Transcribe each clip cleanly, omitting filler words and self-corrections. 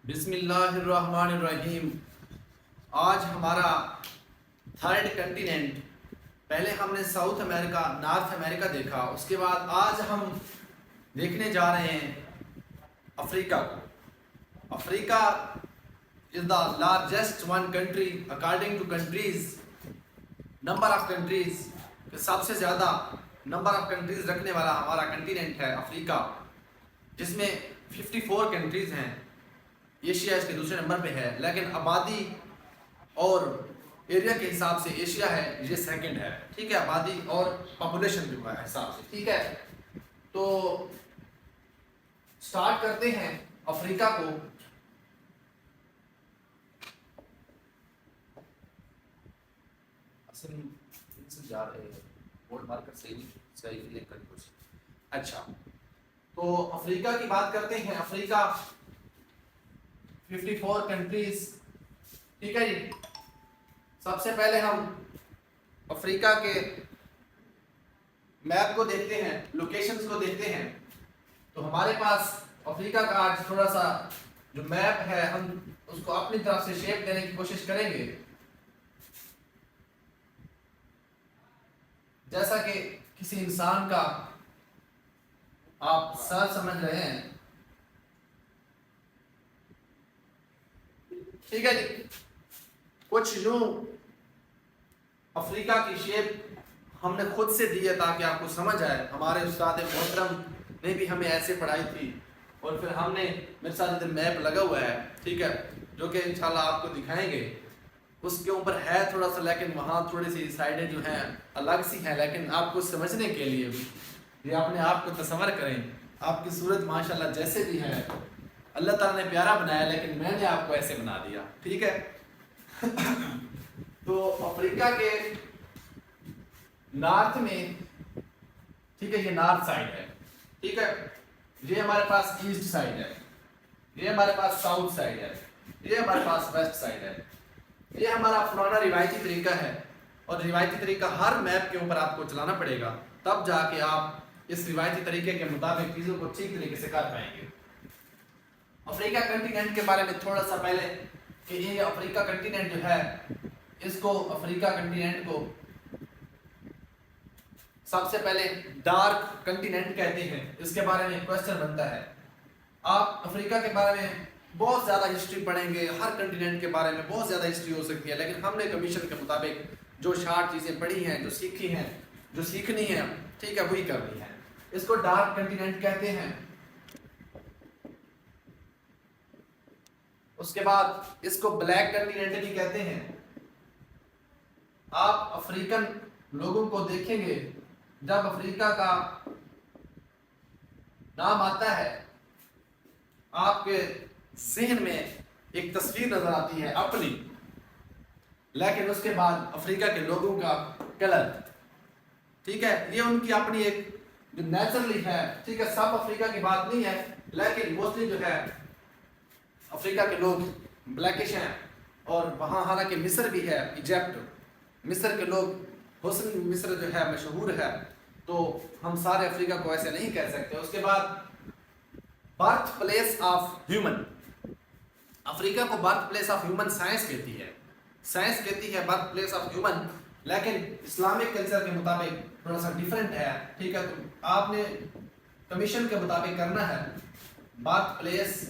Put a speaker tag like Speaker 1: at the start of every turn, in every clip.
Speaker 1: बिस्मिल्लाहिर्रहमानिर्रहीम। आज हमारा थर्ड कंटिनेंट, पहले हमने साउथ अमेरिका, नॉर्थ अमेरिका देखा। उसके बाद आज हम देखने जा रहे हैं अफ्रीका को। Africa is the largest one country according to countries, number of countries, सबसे ज़्यादा नंबर ऑफ कंट्रीज रखने वाला हमारा कंटिनेंट है अफ्रीका, जिसमें 54 कंट्रीज हैं। एशिया इसके दूसरे नंबर पे है, लेकिन आबादी और एरिया के हिसाब से एशिया है, ये सेकंड है। ठीक है, आबादी और पॉपुलेशन के हिसाब से। ठीक है, तो स्टार्ट करते हैं अफ्रीका को। जा रहे हैं बोर्ड मार्कर सही कुछ। अच्छा, तो अफ्रीका की बात करते हैं। Africa 54 countries. ठीक है जी। सबसे पहले हम अफ्रीका के मैप को देखते हैं, लोकेशंस को देखते हैं। तो हमारे पास अफ्रीका का आज थोड़ा सा जो मैप है, हम उसको अपनी तरफ से शेप देने की कोशिश करेंगे। जैसा कि किसी इंसान का आप सर समझ रहे हैं। ठीक है जी। कुछ यूं अफ्रीका की शेप हमने खुद से दी है ताकि आपको समझ आए। हमारे उस्ताद मोहतरम ने भी हमें ऐसे पढ़ाई थी, और फिर हमने, मेरे साथ इधर मैप लगा हुआ है, ठीक है, जो कि इंशाल्लाह आपको दिखाएंगे। उसके ऊपर है थोड़ा सा, लेकिन वहाँ थोड़ी सी साइडें जो हैं अलग सी हैं, लेकिन आपको समझने के लिए ये अपने आप को तसव्वुर करें। आपकी सूरत माशाल्लाह जैसे भी है, अल्लाह ताला ने प्यारा बनाया, लेकिन मैंने आपको ऐसे बना दिया। ठीक है। तो अफ्रीका के नॉर्थ में, ठीक है, ये नॉर्थ साइड है। ठीक है, ये हमारे पास ईस्ट साइड है, ये हमारे पास साउथ साइड है, ये हमारे पास वेस्ट साइड है। ये हमारा पुराना रिवायती तरीका है, और रिवायती तरीका हर मैप के ऊपर आपको चलाना पड़ेगा, तब जाके आप इस रिवायती तरीके के मुताबिक चीज़ों को ठीक तरीके से कर पाएंगे। अफ्रीका कंटिनेंट के बारे में थोड़ा सा पहले, कि ये अफ्रीका कंटिनेंट जो है, इसको अफ्रीका कंटिनेंट को सबसे पहले डार्क कंटिनेंट कहते हैं। इसके बारे में क्वेश्चन बनता है। आप अफ्रीका के बारे में बहुत ज़्यादा हिस्ट्री पढ़ेंगे, हर कंटिनेंट के बारे में बहुत ज़्यादा हिस्ट्री हो सकती है, लेकिन हमने कमीशन के मुताबिक जो शार्ट चीज़ें पढ़ी हैं, जो सीखी हैं, जो सीखनी है, ठीक है, वही करनी है। इसको डार्क कंटिनेंट कहते हैं। उसके बाद इसको ब्लैक कंटिनेंट भी कहते हैं। आप अफ्रीकन लोगों को देखेंगे, जब अफ्रीका का नाम आता है, आपके ज़हन में एक तस्वीर नजर आती है अपनी, लेकिन उसके बाद अफ्रीका के लोगों का कलर, ठीक है, ये उनकी अपनी एक जो नेचुरली है। ठीक है, सब अफ्रीका की बात नहीं है, लेकिन मोस्टली जो है अफ्रीका के लोग ब्लैकिश हैं। और वहाँ हालांकि मिस्र भी है, इजिप्ट, मिस्र के लोग, हुस्न मिस्र जो है मशहूर है, तो हम सारे अफ्रीका को ऐसे नहीं कह सकते। उसके बाद birth place of human, Africa को birth place of human science कहती है। साइंस कहती है बर्थ प्लेस ऑफ ह्यूमन, लेकिन इस्लामिक कल्चर के मुताबिक थोड़ा सा डिफरेंट है। ठीक है, तो आपने कमीशन के मुताबिक करना है बर्थ प्लेस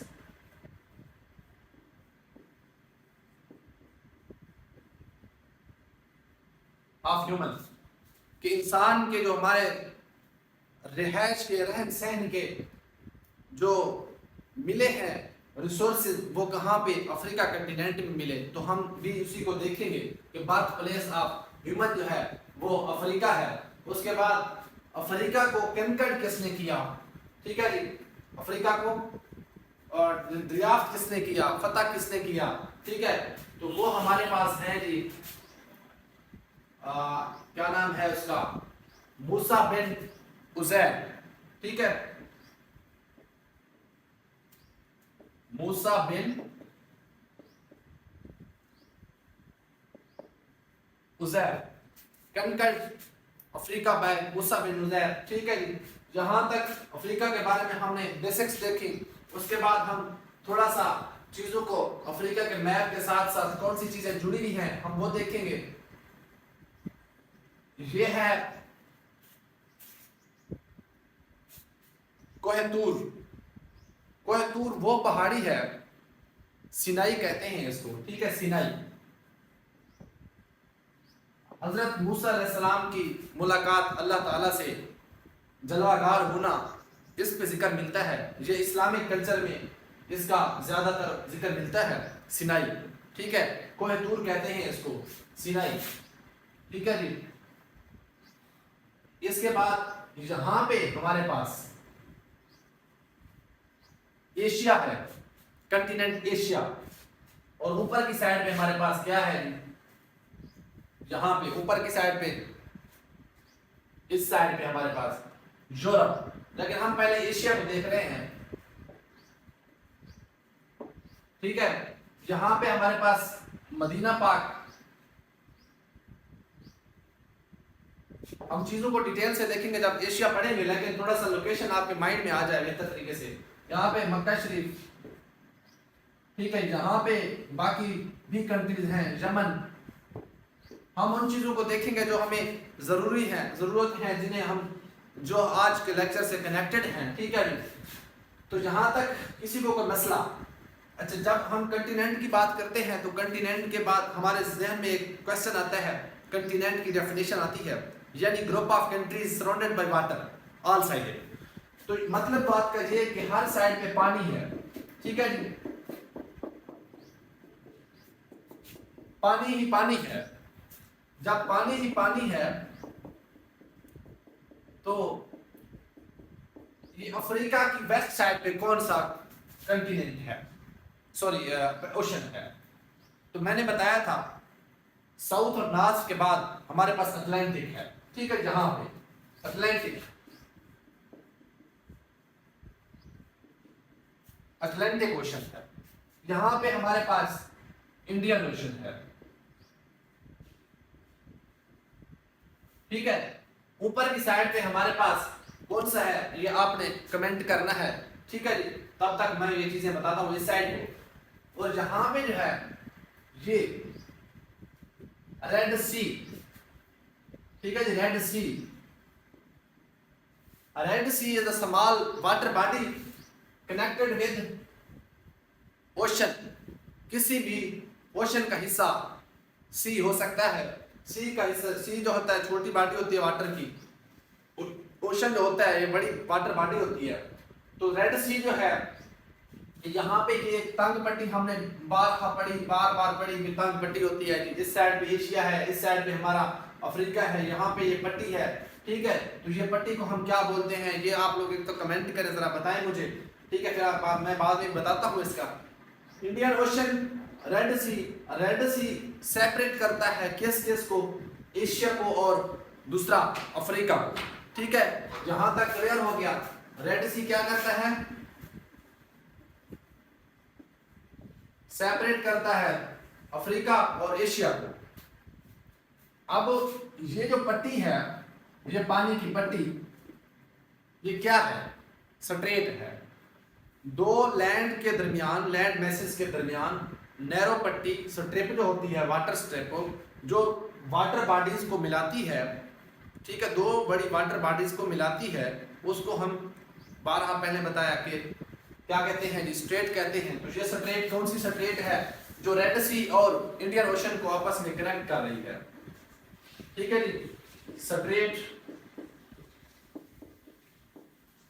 Speaker 1: ऑफ ह्यूमन, कि इंसान के जो हमारे रिहाइश के, रहन सहन के जो मिले हैं रिसोर्सेज, वो कहाँ पे अफ्रीका कंटिनेंट में मिले। तो हम भी उसी को देखेंगे कि बर्थ प्लेस ऑफ ह्यूमन जो है वो अफ्रीका है। उसके बाद अफ्रीका को कंकर्ड किसने किया, ठीक है जी, अफ्रीका को और दरियाफ्त किसने किया, फतह किसने किया, ठीक है, तो वो हमारे पास है जी, क्या नाम है उसका, मूसा बिन उजैर। ठीक है, मूसा बिन उजैर, कंकर्ड अफ्रीका बाय मूसा बिन उजैर। ठीक है जी। जहां तक अफ्रीका के बारे में हमने बेसिक्स देखी, उसके बाद हम थोड़ा सा चीजों को, अफ्रीका के मैप के साथ साथ कौन सी चीजें जुड़ी हुई हैं हम वो देखेंगे। ये है कोहेतूर। कोहेतूर वो पहाड़ी है, सिनाई कहते हैं इसको, ठीक है, सिनाई। हजरत मूसा अलैहिस्सलाम की मुलाकात अल्लाह ताला से, जलवागार होना, इस पे जिक्र मिलता है। ये इस्लामिक कल्चर में इसका ज्यादातर जिक्र मिलता है, सिनाई, ठीक है। कोहेतूर कहते हैं इसको, सिनाई, ठीक है जी। इसके बाद यहां पे हमारे पास एशिया है, कंटिनेंट एशिया, और ऊपर की साइड पे हमारे पास क्या है, यहां पे ऊपर की साइड पे, इस साइड पे हमारे पास यूरोप। लेकिन हम पहले एशिया को देख रहे हैं, ठीक है। यहां पे हमारे पास मदीना पाक। हम चीजों को डिटेल से देखेंगे जब एशिया पढ़ेंगे, लेकिन थोड़ा सा लोकेशन आपके माइंड में आ जाए बेहतर तरीके से। यहाँ पे मक्का शरीफ, ठीक है, यहाँ पे बाकी भी कंट्रीज हैं, यमन। हम उन चीजों को देखेंगे जो हमें जरूरत है, जिन्हें हम, जो आज के लेक्चर से कनेक्टेड हैं, ठीक है। तो यहाँ तक किसी को कोई मसला। अच्छा, जब हम कंटिनेंट की बात करते हैं तो कंटिनेंट के बाद हमारे जहन में एक क्वेश्चन आता है, कंटिनेंट की डेफिनेशन आती है, यानी group of countries surrounded by water all sided. तो मतलब बात का ये कि हर साइड पे पानी है, ठीक है जी, पानी ही पानी है। जब पानी ही पानी है तो ये अफ्रीका की वेस्ट साइड पे कौन सा कंटिनेंट है, सॉरी ओशन है। तो मैंने बताया था साउथ और नॉर्थ के बाद हमारे पास अटलांटिक है, ठीक है। जहां पे अटलांटिक ओशन है, यहां पे हमारे पास इंडियन ओशन है, ठीक है। ऊपर की साइड पे हमारे पास कौन सा है, ये आपने कमेंट करना है, ठीक है जी। तब तक मैं ये चीजें बताता हूँ इस साइड पे। और यहां पे जो है ये रेड सी, ठीक है जी, red sea. Red sea is a small water body connected with ocean. किसी भी ओशन का हिस्सा सी हो सकता है। सी का हिस्सा, सी जो होता है छोटी बॉडी होती है वाटर की, ओशन जो होता है ये बड़ी वाटर बॉडी होती है। तो रेड सी जो है, यहाँ पे ये तंग पट्टी हमने बार बार पढ़ी कि तंग पट्टी होती है। इस साइड पे एशिया है, इस साइड पे हमारा अफ्रीका है, यहाँ पे ये पट्टी है, ठीक है। तो ये पट्टी को हम क्या बोलते हैं, ये आप लोग एक तो कमेंट करें, जरा बताएं मुझे, ठीक है। फिर मैं बाद में बताता हूँ इसका। इंडियन ओशन, रेड सी सेपरेट करता है किस को, एशिया को और दूसरा अफ्रीका, ठीक है। यहां तक क्लियर हो गया। रेड सी क्या करता है, सेपरेट करता है अफ्रीका और एशिया को। अब ये जो पट्टी है, ये पानी की पट्टी, ये क्या है, स्ट्रेट है। दो लैंड के दरमियान, लैंड मैसेज के दरमियान नैरो पट्टी, स्ट्रिप जो होती है, वाटर स्ट्रिप, जो वाटर बॉडीज को मिलाती है, ठीक है, दो बड़ी वाटर बॉडीज को मिलाती है, उसको हम बारहा पहले बताया कि क्या कहते हैं जी, स्ट्रेट कहते हैं। तो ये स्ट्रेट कौन सी स्ट्रेट है, जो रेड सी और इंडियन ओशन को आपस में कनेक्ट कर रही है, ठीक है जी। स्ट्रेट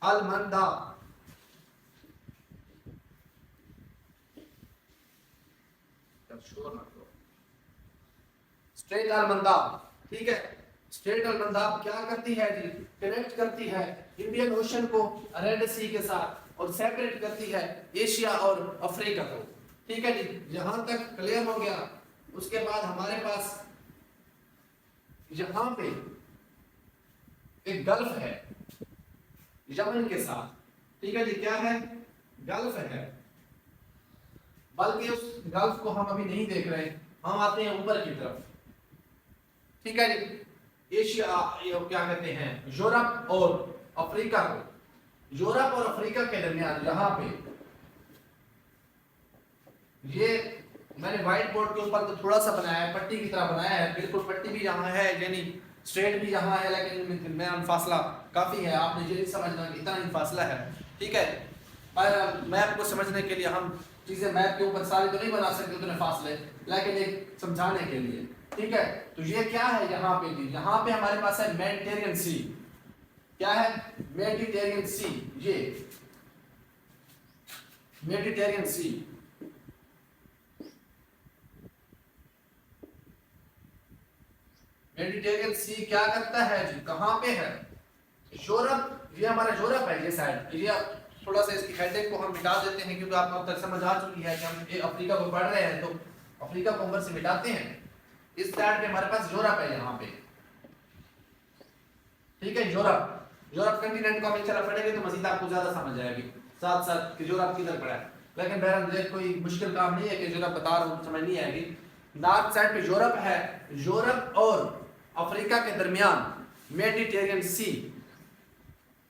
Speaker 1: अलमंदा, स्ट्रेट अलमंदा, ठीक है। स्ट्रेट अलमंदा क्या करती है जी, कनेक्ट करती है इंडियन ओशन को रेड सी के साथ और सेपरेट करती है एशिया और अफ्रीका को, ठीक है जी। यहां तक क्लियर हो गया। उसके बाद हमारे पास यहां पे एक गल्फ है यमन के साथ, ठीक है जी। क्या है, गल्फ है, बल्कि उस गल्फ को हम अभी नहीं देख रहे, हम आते हैं ऊपर की तरफ, ठीक है जी। एशिया, क्या कहते हैं, यूरोप और अफ्रीका को, यूरोप और अफ्रीका के दरमियान यहाँ पे ये मैंने व्हाइट बोर्ड के ऊपर तो थोड़ा सा बनाया है, पट्टी की तरह बनाया है, बिल्कुल पट्टी भी यहाँ है यानी स्ट्रेट भी यहाँ है, लेकिन में फासला काफ़ी है, आपने ये नहीं समझना कि इतना ही फासला है, ठीक है। पर मैप को समझने के लिए हम चीज़ें मैप के ऊपर सारी तो नहीं बना सकते उतने फासले, लेकिन एक समझाने के लिए, ठीक है। तो ये क्या है यहाँ पे भी, यहाँ पे हमारे पास है मेडिटेरियन सी, क्या है मेडिटेरियन सी, ये मेडिटेरियन सी। मेडिटेरियन सी क्या करता है जी, कहाँ पे है, यूरोप, ये हमारा यूरोप है ये साइड। ये थोड़ा सा इसकी हेडिंग को हम मिटा देते हैं क्योंकि आपको अब तक समझ आ चुकी है कि हम ये अफ्रीका को पढ़ रहे हैं, तो अफ्रीका को ऊपर से मिटाते हैं। इस साइड पे हमारे पास यूरोप है यहाँ पे, ठीक है। यूरोप कंटिनेंट को हम इंशाल्लाह पढ़ेंगे तो मजीद आपको ज्यादा समझ आएगी, साथ साथ कि यूरोप किधर पड़ा है। लेकिन बहरहाल कोई मुश्किल काम नहीं है कि यूरोप बता रहा हूँ समझ नहीं आएगी। नॉर्थ साइड पे यूरोप है, यूरोप और अफ्रीका के दरमियान मेडिटेरियन सी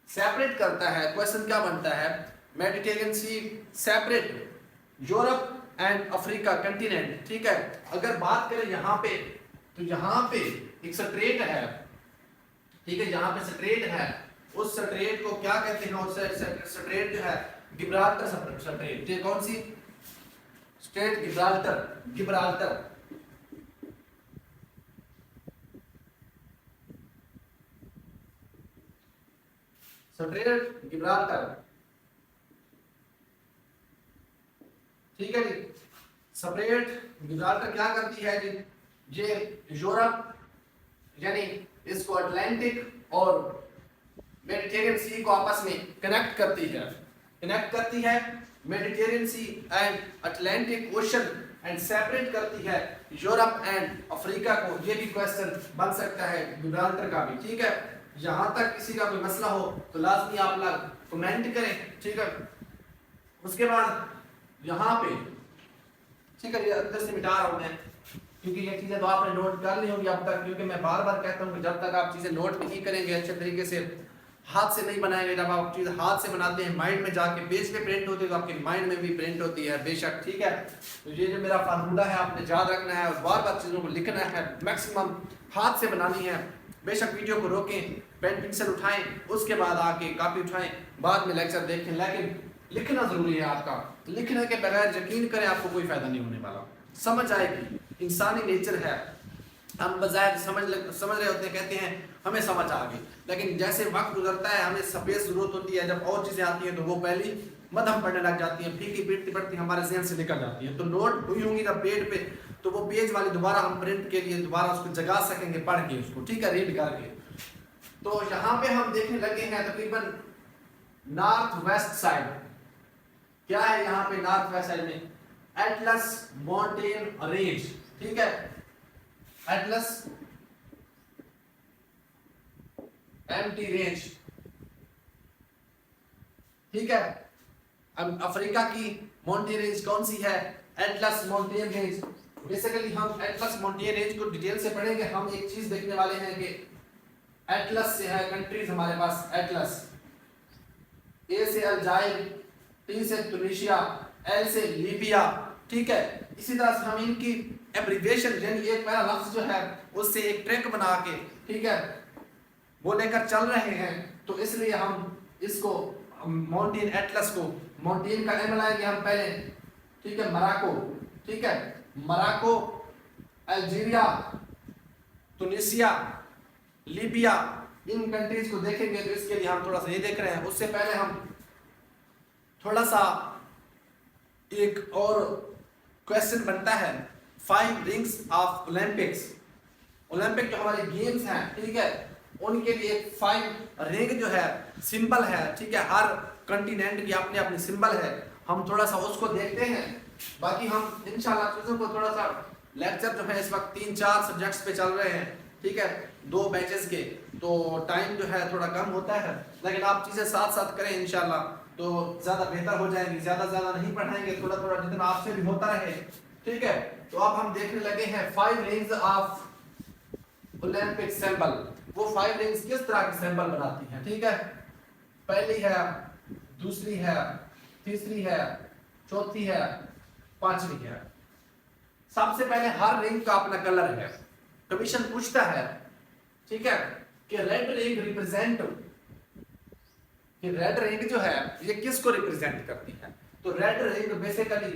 Speaker 1: सेपरेट करता है। क्वेश्चन क्या बनता है, Mediterranean sea separate Europe and Africa continent, ठीक है। अगर बात करें यहाँ पे तो यहाँ पे एक स्ट्रेट है, ठीक है, यहाँ पे स्ट्रेट है, उस स्ट्रेट को क्या कहते हैं, उस स्ट्रेट जो है गिब्राल्टर स्ट्रेट, ये कौन सी strait, Gibraltar, Gibraltar strait Gibraltar, ठीक है जी। स्ट्रेट गिब्राल्टर क्या करती है जी, ये यूरोप यानी इसको अटलांटिक और मेडिटेरियन सी को आपस में कनेक्ट करती है, कनेक्ट करती है Mediterranean sea and Atlantic ocean and separate करती है यूरोप एंड अफ्रीका को। ये भी क्वेश्चन बन सकता है गिब्राल्टर का भी, ठीक है। यहाँ तक किसी का कोई मसला हो तो लाजमी आप लोग कमेंट करें, ठीक है। उसके बाद यहाँ पे, ठीक है, ये अंदर से मिटा रहा हूँ मैं क्योंकि ये चीज़ें तो आपने नोट कर ली होंगी अब तक, क्योंकि मैं बार बार कहता हूँ कि जब तक आप चीज़ें नोट नहीं करेंगे अच्छे तरीके से, हाथ से नहीं बनाएंगे, जब आप चीज़ हाथ से बनाते हैं माइंड में जाके पेज पे प्रिंट होती है तो आपके माइंड में भी प्रिंट होती है बेशक, ठीक है। तो ये जो मेरा फार्मूला है आपने याद रखना है और बार बार चीज़ों को लिखना है, मैक्सिमम हाथ से बनानी है। बेशक वीडियो को रोकें, पेन पेंसिल उठाएं, उसके बाद आके कॉपी उठाएं, बाद में लेक्चर देखें, लेकिन लिखना जरूरी है आपका। लिखने के बगैर यकीन करें आपको कोई फायदा नहीं होने वाला। समझ आएगी, इंसानी नेचर है, हम बजाय समझ रहे होते हैं, कहते हैं हमें समझ आ गई, लेकिन जैसे वक्त गुजरता है हमें स्पेस जरूरत होती है, जब और चीज़ें आती हैं तो वो पहली मध्यम पढ़ने लग जाती हैं, फीकी पीटती पढ़ती हमारे जहन से निकल जाती है। तो नोट हुई होंगी जब पेज पे, तो वो पेज वाली दोबारा हम प्रिंट के लिए दोबारा उसको जगा सकेंगे पढ़ के उसको, ठीक है, रीड करके। तो यहाँ पे हम देखने लगे हैं तकरीबन नॉर्थ वेस्ट साइड, क्या है यहाँ पे नॉर्थ वेस्ट साइड में, एटलस माउंटेन रेंज, ठीक है, एटलस एम्प्टी रेंज, ठीक है। अब अफ्रीका की माउंटेन रेंज कौन सी है, एटलस माउंटेन रेंज। बेसिकली हम एटलस माउंटेन रेंज को डिटेल से पढ़ेंगे। हम एक चीज देखने वाले हैं कि एटलस से है कंट्रीज हमारे पास, एटलस, ए से अल्जायर, टी से तुनिशिया, एल से लीबिया, ठीक है। इसी तरह से हम इनकी एब्रिविएशन यानी एक पहला लफ्ज जो है उससे एक ट्रैक बना के, ठीक है, वो लेकर चल रहे हैं। तो इसलिए हम इसको माउंटेन एटलस को, माउंटेन का एम लाएंगे हम पहले, ठीक है, मोरक्को, ठीक है, मोरक्को, अल्जीरिया, तुनिसिया, लीबिया, इन कंट्रीज को देखेंगे। तो इसके लिए हम थोड़ा सा ये देख रहे हैं, उससे पहले हम थोड़ा सा एक और क्वेश्चन बनता है, 5 रिंग्स ऑफ ओलंपिक्स। ओलंपिक जो हमारे गेम्स हैं, ठीक है, उनके लिए 5 रिंग जो है सिंबल है, ठीक है, हर कंटिनेंट की अपनी अपनी सिंबल है। हम थोड़ा सा उसको देखते हैं, बाकी हम इंशाल्लाह चीज़ों को थोड़ा सा, लेक्चर जो है इस वक्त 3-4 सब्जेक्ट्स पे चल रहे हैं, ठीक है, 2 बैचेस के, तो टाइम जो है थोड़ा कम होता है, लेकिन आप चीज़ें साथ साथ करें इंशाल्लाह तो ज़्यादा बेहतर हो जाएंगी। ज़्यादा नहीं पढ़ाएंगे, थोड़ा थोड़ा जितना आपसे भी होता रहे, ठीक है। तो अब हम देखने लगे हैं 5 रिंग्स ऑफ ओलंपिक सिंबल। वो 5 रिंग्स किस तरह के सिंबल बनाती हैं, ठीक है। पहली है, दूसरी है, तीसरी है, चौथी है, पांचवी है। सबसे पहले हर रिंग का अपना कलर है। कमीशन पूछता है, ठीक है, कि रेड रिंग रिप्रेजेंट, कि रेड रिंग जो है ये किसको रिप्रेजेंट करती है? तो रेड रिंग बेसिकली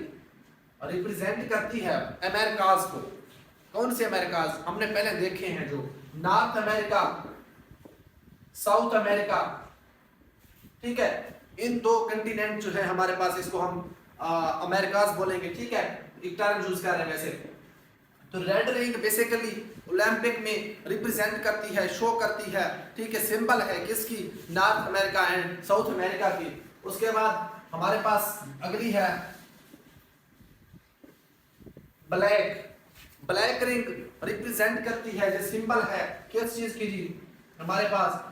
Speaker 1: रिप्रेजेंट करती है अमेरिकाज को। कौन से अमेरिकाज? हमने पहले देखे हैं, जो नॉर्थ अमेरिका, साउथ अमेरिका, ठीक है, इन दो कंटिनेंट जो है हमारे पास, इसको हम अमेरिकाज बोलेंगे, ठीक है, एक टर्म यूज कर रहे हैं वैसे। तो रेड रिंग बेसिकली ओलंपिक में रिप्रेजेंट करती है, शो करती है, ठीक है, सिंबल है किसकी? North America and south America की। उसके बाद हमारे पास अगली है ब्लैक। ब्लैक रिंग रिप्रेजेंट करती है, जो सिंबल है किस चीज की जी? हमारे पास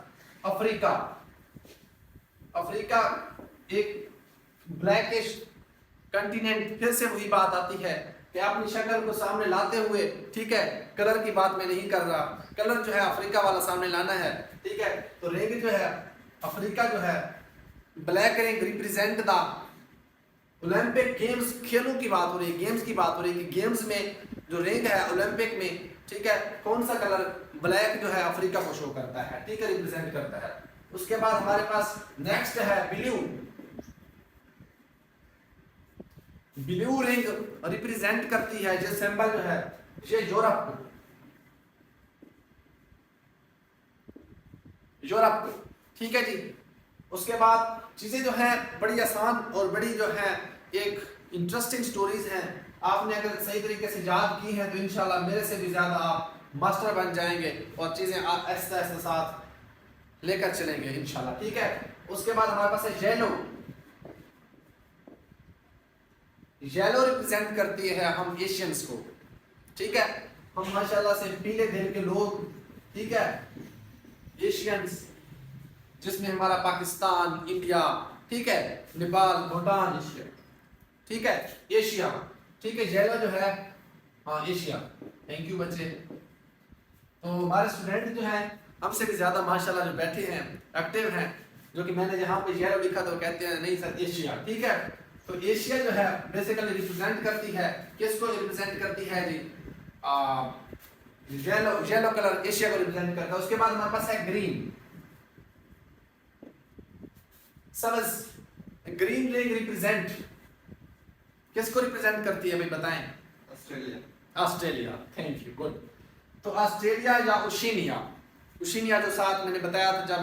Speaker 1: अफ्रीका। अफ्रीका एक ब्लैकिश कंटिनेंट। फिर से वही बात आती है कि अपनी शक्ल को सामने लाते हुए, ठीक है, कलर की बात मैं नहीं कर रहा, कलर जो है अफ्रीका वाला सामने लाना है, ठीक है। तो रिंग जो है अफ्रीका जो है, black ring represent the Olympic games. खेलों की बात हो रही है, गेम्स की बात हो रही है कि गेम्स में जो रिंग है ओलंपिक में, ठीक है, कौन सा कलर? ब्लैक जो है अफ्रीका को शो करता है, ठीक है, रिप्रेजेंट करता है। उसके बाद हमारे पास नेक्स्ट है ब्लू। ब्लू रिंग रिप्रेजेंट करती है, जो सिंबल जो है ये यूरोप को, यूरोप को, ठीक है जी। उसके बाद चीजें जो है बड़ी आसान और बड़ी जो है एक इंटरेस्टिंग स्टोरीज हैं। आपने अगर सही तरीके से याद की है तो इंशाल्लाह मेरे से भी ज्यादा आप मास्टर बन जाएंगे और चीजें आहिस्ता आहिस्ता साथ लेकर चलेंगे इंशाल्लाह, ठीक है। उसके बाद हमारे पास है येलो। येलो रिप्रेजेंट करती है हम एशियंस को, ठीक है, हम माशाल्लाह से पीले दिल के लोग, ठीक है, एशियंस, जिसमें हमारा पाकिस्तान, इंडिया, ठीक है, नेपाल, भूटान, ठीक है, एशिया, ठीक है। येलो जो है, हाँ, एशिया। थैंक यू बच्चे। तो हमारे स्टूडेंट जो हैं हमसे भी ज्यादा माशाल्लाह जो बैठे हैं, एक्टिव हैं, जो कि मैंने यहाँ पे येलो लिखा तो कहते हैं नहीं सर एशिया, ठीक है। तो एशिया जो है बेसिकली रिप्रेजेंट करती है, किसको रिप्रेजेंट करती है जी? येलो, येलो कलर एशिया को रिप्रेजेंट करता है। उसके बाद हमारे पास है ग्रीन, सब्ज। ग्रीन रिंग रिप्रेजेंट किसको रिप्रेजेंट करती है भाई बताएं?
Speaker 2: Australia.
Speaker 1: Australia, thank you, good. तो ऑस्ट्रेलिया या ओशिनिया, ओशिनिया जो साथ मैंने बताया था जब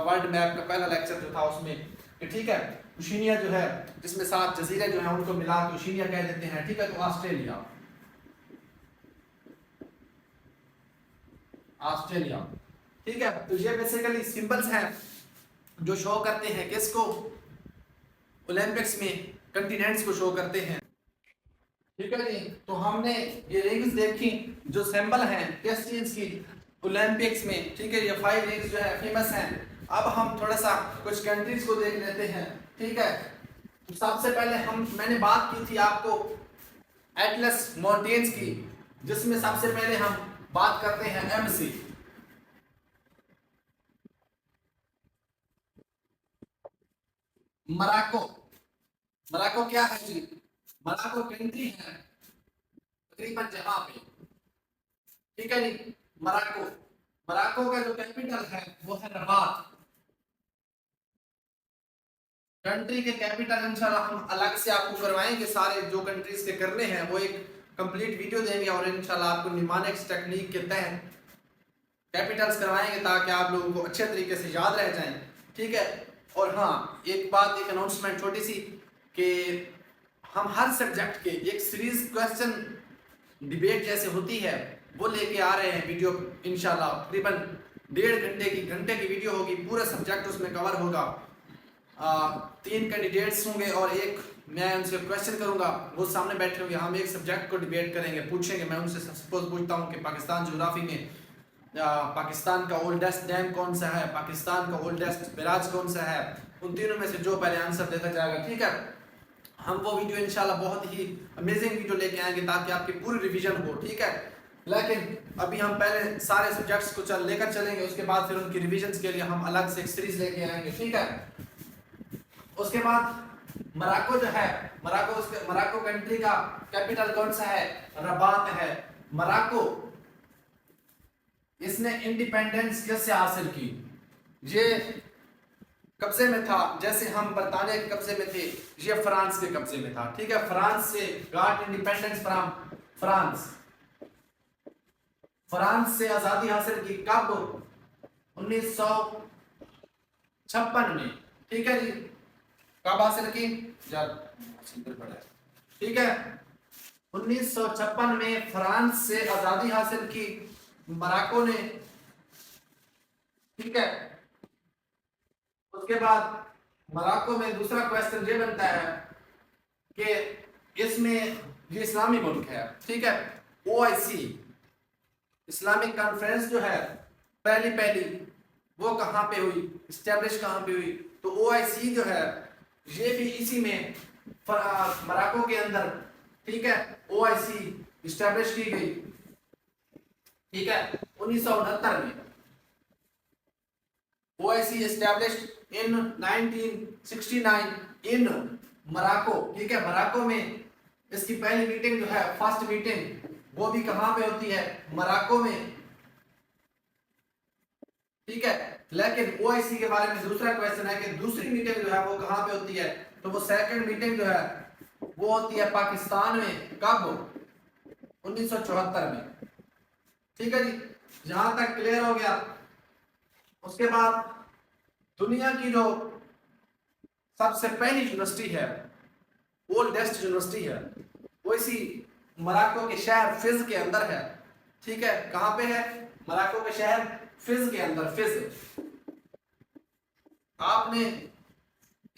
Speaker 1: वर्ल्ड मैप का पहला लेक्चर जो था उसमें, ठीक है, ओशिनिया जो है जिसमें 7 जजीरे जो है उनको मिला के ओशिनिया कह देते हैं, ठीक है। तो ऑस्ट्रेलिया, ऑस्ट्रेलिया, ठीक है। तो ये बेसिकली सिंबल्स हैं जो शो करते हैं किसको? ओलंपिक्स में कंटिनेंट्स को शो करते हैं, ठीक है जी। तो हमने ये रिंग्स देखी जो सिंबल हैं किस चीज की? ओलंपिक्स में, ठीक है। ये 5 रिंग्स जो है फेमस हैं। अब हम थोड़ा सा कुछ कंट्रीज को देख लेते हैं, ठीक है। तो सबसे पहले मैंने बात की थी आपको एटलस माउंटेन्स की, जिसमें सबसे पहले हम बात करते हैं एमसी। मोरक्को, मोरक्को क्या है जी? मोरक्को कंट्री है तकरीबन जहां पे, ठीक है जी। मोरक्को, मोरक्को का जो कैपिटल है वो है रबात। कंट्री के कैपिटल इंशाल्लाह हम अलग से आपको करवाएंगे, सारे जो कंट्रीज के करने हैं वो एक कंप्लीट वीडियो देंगे और इंशाल्लाह आपको निमानिक्स टेक्निक के तहत कैपिटल्स करवाएंगे ताकि आप लोगों को अच्छे तरीके से याद रह जाएं, ठीक है। और हाँ, एक बात, एक अनाउंसमेंट छोटी सी, कि हम हर सब्जेक्ट के एक सीरीज क्वेश्चन डिबेट जैसे होती है वो लेके आ रहे हैं वीडियो इंशाल्लाह। तकरीबन 1.5 घंटे की वीडियो होगी, पूरा सब्जेक्ट उसमें कवर होगा। 3 कैंडिडेट्स होंगे और एक मैं उनसे क्वेश्चन करूंगा, वो सामने बैठे होंगे, हम एक सब्जेक्ट को डिबेट करेंगे, पूछेंगे। मैं उनसे सपोज पूछता हूँ कि पाकिस्तान ज्योग्राफी में पाकिस्तान का ओल्डेस्ट डैम कौन सा है, पाकिस्तान का ओल्डेस्ट बैराज कौन सा है, उन तीनों में से जो पहले आंसर देता जाएगा, ठीक है। हम वो वीडियो इंशाल्लाह बहुत ही अमेजिंग वीडियो लेके आएंगे ताकि आपकी पूरी रिवीजन हो, ठीक है। लेकिन अभी हम पहले सारे सब्जेक्ट्स को लेकर चलेंगे, उसके बाद फिर उनकी रिविजन के लिए हम अलग से एक सीरीज लेके आएंगे, ठीक है। उसके बाद मोरक्को जो है, मोरक्को कंट्री का कैपिटल कौन सा है? रबात है। मोरक्को इसने इंडिपेंडेंस कैसे हासिल की? ये कब्जे में था, जैसे हम बरतानिया के कब्जे में थे, ये फ्रांस के कब्जे में था। ठीक है, फ्रांस से got independence from France. France से आजादी हासिल की कब? 1956 में। ठीक है जी, कब हासिल की? ठीक है, 1956 में फ्रांस से आजादी हासिल की मोरक्को ने। ठीक है, उसके बाद मोरक्को में दूसरा क्वेश्चन ये बनता है कि इसमें ये इस्लामी मुल्क है। ठीक है, ओआईसी इस्लामिक कॉन्फ्रेंस जो है पहली वो कहाँ पे हुई, इस्टेब्लिश कहाँ पे हुई? तो ओआईसी जो है ये भी इसी में मोरक्को के अंदर, ठीक है, ओआईसी इस्टेब्लिश की गई। ठीक है, 1969 में OIC established in 1969 in Morocco. ठीक है, मोरक्को में इसकी पहली मीटिंग जो है, फर्स्ट मीटिंग, वो भी कहां पे होती है? मोरक्को में। ठीक है, लेकिन ओआईसी के बारे में दूसरा क्वेश्चन है कि दूसरी मीटिंग जो है वो कहां पे होती है? तो वो सेकंड मीटिंग जो है वो होती है पाकिस्तान में। कब? 1974 में। ठीक है जी, यहां तक क्लियर हो गया। उसके बाद दुनिया की जो सबसे पहली यूनिवर्सिटी है, ओल्डेस्ट यूनिवर्सिटी है, वो इसी मोरक्को के शहर फिज के अंदर है। ठीक है, कहां पे है? मोरक्को के शहर फिज के अंदर। फिज, आपने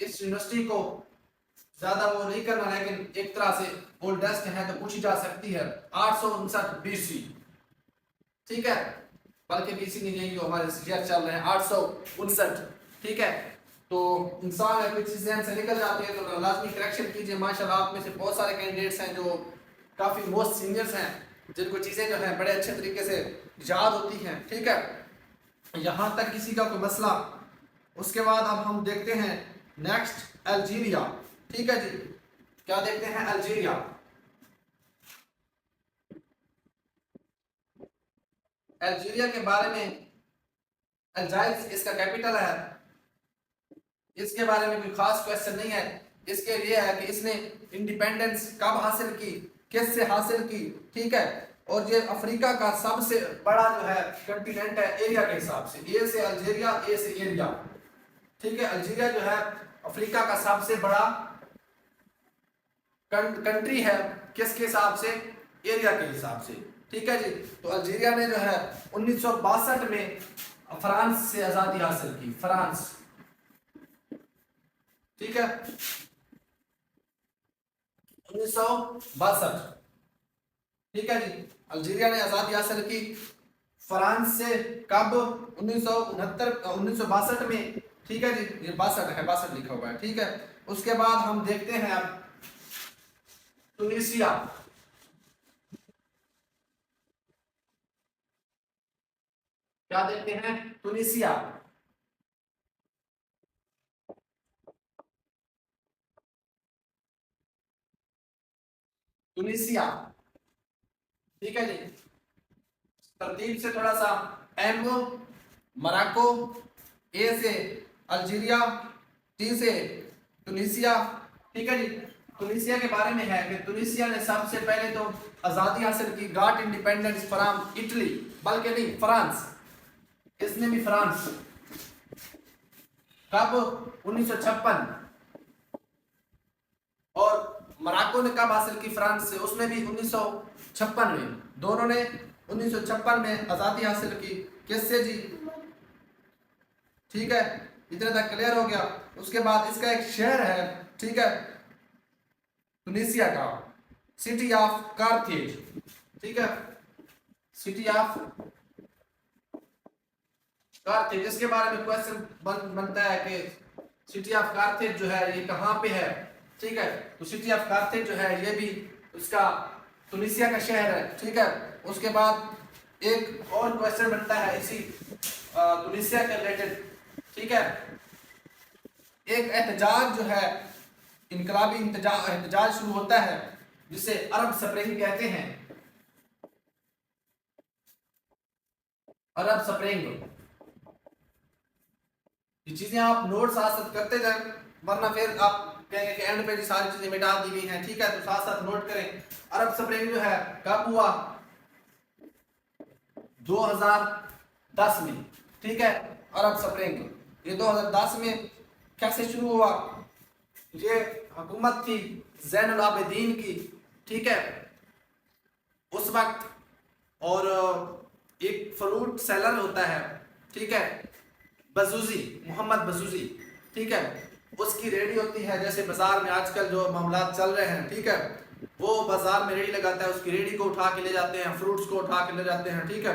Speaker 1: इस यूनिवर्सिटी को ज्यादा वो नहीं करना, लेकिन एक तरह से ओल्डेस्ट है तो पूछी जा सकती है। 859 बीसी। ठीक है, बल्कि बीसी नहीं, यही जो हमारे शेयर चल रहे हैं 859। ठीक है, तो इंसान है कुछ चीजें से निकल जाती है तो लाजमी करेक्शन कीजिए। माशाल्लाह आप में से बहुत सारे कैंडिडेट्स हैं जो काफी मोस्ट सीनियर्स हैं, जिनको चीजें जो है बड़े अच्छे तरीके से याद होती हैं। ठीक है, यहां तक किसी का कोई मसला? उसके बाद अब हम देखते हैं नेक्स्ट अल्जीरिया। ठीक है जी, क्या देखते हैं? अल्जीरिया। अल्जीरिया के बारे में, अल्जाइर्स इसका कैपिटल है। इसके बारे में कोई खास क्वेश्चन नहीं है। इसके लिए है कि इसने इंडिपेंडेंस कब हासिल की, किससे हासिल की। ठीक है, और ये अफ्रीका का सबसे बड़ा जो है कंटिनेंट है एरिया के हिसाब से। ए से अल्जीरिया, ए से एरिया। ठीक है, अल्जीरिया जो है अफ्रीका का सबसे बड़ा कंट्री है। किसके हिसाब से? एरिया के हिसाब से। ठीक है जी, तो अल्जीरिया ने जो है 1962 में फ्रांस से आजादी हासिल की। फ्रांस। ठीक है, 1962। ठीक है जी, अल्जीरिया ने आजादी हासिल की फ्रांस से। कब? 1962 में। ठीक है जी, ये 62 है, 62 लिखा हुआ है। ठीक है, उसके बाद हम देखते हैं अब तुनिसिया। क्या देखते हैं? तुनिसिया। तुनिसिया। ठीक है जी, तरतीब से थोड़ा सा, एम मोरक्को, ए से अल्जीरिया, टी से तुनिसिया। ठीक है जी, तुनिसिया के बारे में है कि तुनिसिया ने सबसे पहले तो आजादी हासिल की, गॉट इंडिपेंडेंस फ्रॉम इटली, बल्कि नहीं फ्रांस। इसने भी फ्रांस। कब? 1956। और मोरक्को ने कब हासिल की फ्रांस से? उसने भी 1956 में। दोनों ने 1956 में आजादी हासिल की। किससे जी? ठीक है, इतने तक क्लियर हो गया। उसके बाद इसका एक शहर है, ठीक है, तुनिसिया का, सिटी ऑफ कार्थेज। ठीक है, सिटी ऑफ कार्थेज। इसके बारे में क्वेश्चन बनता है कि सिटी ऑफ कार्थेज जो है ये कहाँ पे है। ठीक है, तो सिटी ऑफ कार्थेज जो है ये भी उसका तुनिसिया का शहर है। ठीक है, उसके बाद एक और क्वेश्चन बनता है इसी तुनिसिया के रिलेटेड। ठीक है, एक एहतजाज जो है इनकलाबी एहतजाज शुरू होता है, जिसे अरब स्प्रिंग कहते हैं। अरब स्प्रिंग। ये चीजें आप नोट साथ साथ करते जाएं, वरना फिर आप कहेंगे कि एंड पे सारी चीजें मिटा दी गई हैं। ठीक है, तो साथ साथ नोट करें। अरब स्प्रिंग जो है कब हुआ? 2010 में। ठीक है, अरब स्प्रिंग ये 2010 में कैसे शुरू हुआ? ये हुकूमत थी ज़ैनुल आबिदीन की। ठीक है, उस वक्त, और एक फ्रूट सेलर होता है, ठीक है, बजूजी, मोहम्मद बजूजी। ठीक है, उसकी रेडी होती है, जैसे बाजार में आजकल जो मामलात चल रहे हैं। ठीक है, वो बाजार में रेडी लगाता है, उसकी रेडी को उठा के ले जाते हैं, फ्रूट्स को उठा के ले जाते हैं। ठीक है,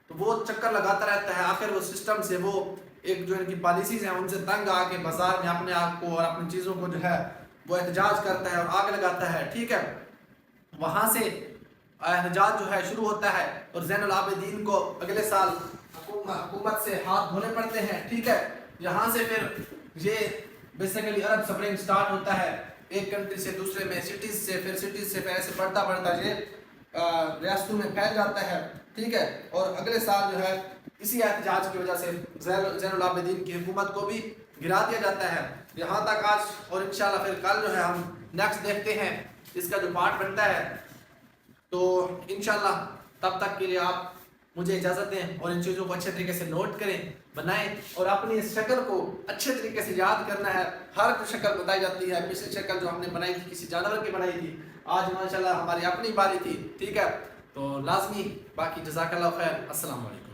Speaker 1: तो वो चक्कर लगाता रहता है। आखिर वो सिस्टम से, वो एक जो इनकी पॉलिसीज हैं उनसे तंग आके बाजार में अपने आप को और अपनी चीज़ों को जो है वो एहतजाज करता है और आग लगाता है। ठीक है, वहाँ से एहतजाज जो है शुरू होता है और ज़ैनुल आबिदीन को अगले साल हुकूमत से हाथ धोने पड़ते हैं। ठीक है, यहाँ से फिर ये बेसिकली अरब स्प्रिंग स्टार्ट होता है, एक कंट्री से दूसरे में, सिटीज से, फिर ऐसे बढ़ता बढ़ता ये रियासतों में फैल जाता है। ठीक है, और अगले साल जो है इसी एहतजाज की वजह से ज़ैनुल आबिदीन की हुकूमत को भी गिरा दिया जाता है। यहाँ तक आज, और इंशाल्लाह फिर कल जो है हम नेक्स्ट देखते हैं इसका जो पार्ट बनता है। तो इंशाल्लाह तब तक के लिए आप मुझे इजाज़त दें और इन चीज़ों को अच्छे तरीके से नोट करें, बनाएं, और अपनी इस शक्ल को अच्छे तरीके से याद करना है। हर शक्ल बताई जाती है, पिछली शक्ल जो हमने बनाई थी किसी जानवर की बनाई थी, आज माशाल्लाह हमारी अपनी बारी थी। ठीक है, तो लाजमी, बाकी जज़ाकल्लाह खैर, अस्सलाम वालेकुम।